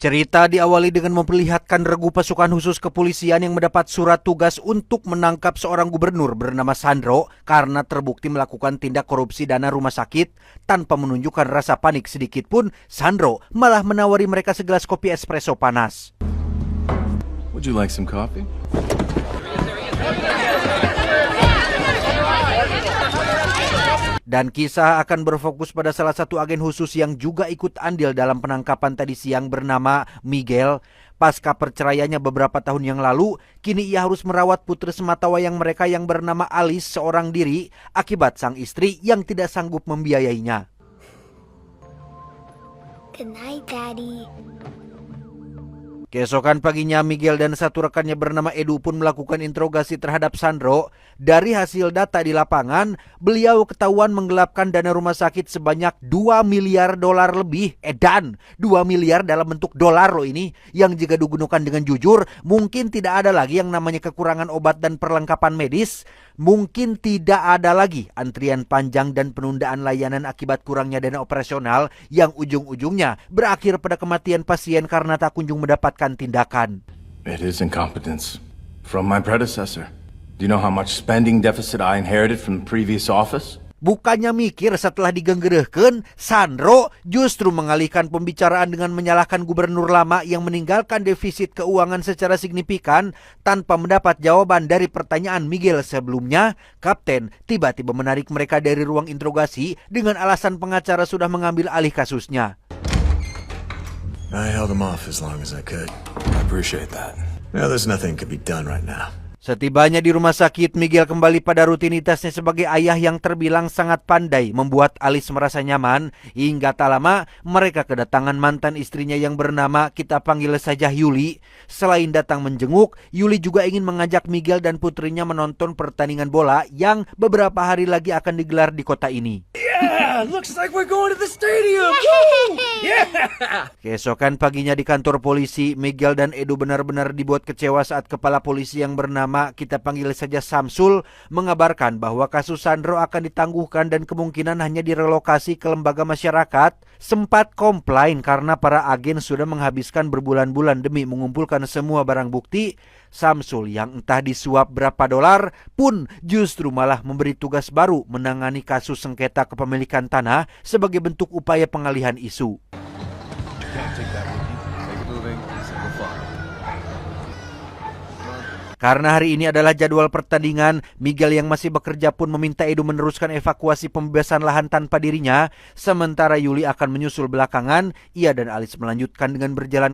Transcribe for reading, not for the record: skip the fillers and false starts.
Cerita diawali dengan memperlihatkan regu pasukan khusus kepolisian yang mendapat surat tugas untuk menangkap seorang gubernur bernama Sandro karena terbukti melakukan tindak korupsi dana rumah sakit. Tanpa menunjukkan rasa panik sedikit pun, Sandro malah menawari mereka segelas kopi espresso panas. Would you like some coffee? Dan kisah akan berfokus pada salah satu agen khusus yang juga ikut andil dalam penangkapan tadi siang bernama Miguel. Pasca perceraiannya beberapa tahun yang lalu, kini ia harus merawat putri sematawayang mereka yang bernama Alice seorang diri akibat sang istri yang tidak sanggup membiayainya. Good night, Daddy. Keesokan paginya, Miguel dan satu rekannya bernama Edu pun melakukan interogasi terhadap Sandro. Dari hasil data di lapangan, beliau ketahuan menggelapkan dana rumah sakit sebanyak 2 miliar dolar lebih. Dan 2 miliar dalam bentuk dolar loh ini, yang jika digunakan dengan jujur, mungkin tidak ada lagi yang namanya kekurangan obat dan perlengkapan medis. Mungkin tidak ada lagi antrian panjang dan penundaan layanan akibat kurangnya dana operasional yang ujung-ujungnya berakhir pada kematian pasien karena tak kunjung mendapatkan tindakan. It is incompetence from my predecessor. Do you know how much spending deficit I inherited from the previous office? Bukannya mikir setelah digenggerehkeun, Sandro justru mengalihkan pembicaraan dengan menyalahkan gubernur lama yang meninggalkan defisit keuangan secara signifikan. Tanpa mendapat jawaban dari pertanyaan Miguel sebelumnya, Kapten tiba-tiba menarik mereka dari ruang interogasi dengan alasan pengacara sudah mengambil alih kasusnya. I held him off as long as I could. I appreciate that. Now there's nothing can be done right now. Setibanya di rumah sakit, Miguel kembali pada rutinitasnya sebagai ayah yang terbilang sangat pandai membuat Alice merasa nyaman. Hingga tak lama mereka kedatangan mantan istrinya yang bernama, kita panggil saja Yuli. Selain datang menjenguk, Yuli juga ingin mengajak Miguel dan putrinya menonton pertandingan bola yang beberapa hari lagi akan digelar di kota ini. Yeah, looks like we're going to the stadium. Yeah. Keesokan paginya di kantor polisi, Miguel dan Edu benar-benar dibuat kecewa saat kepala polisi yang bernama, kita panggil saja Samsul, mengabarkan bahwa kasus Sandro akan ditangguhkan dan kemungkinan hanya direlokasi ke lembaga masyarakat. Sempat komplain karena para agen sudah menghabiskan berbulan-bulan demi mengumpulkan semua barang bukti. Samsul yang entah disuap berapa dolar pun justru malah memberi tugas baru menangani kasus sengketa kepemilikan tanah sebagai bentuk upaya pengalihan isu. Karena hari ini adalah jadwal pertandingan, Miguel yang masih bekerja pun meminta Edu meneruskan evakuasi pembebasan lahan tanpa dirinya. Sementara Yuli akan menyusul belakangan. Ia dan Alice melanjutkan dengan berjalan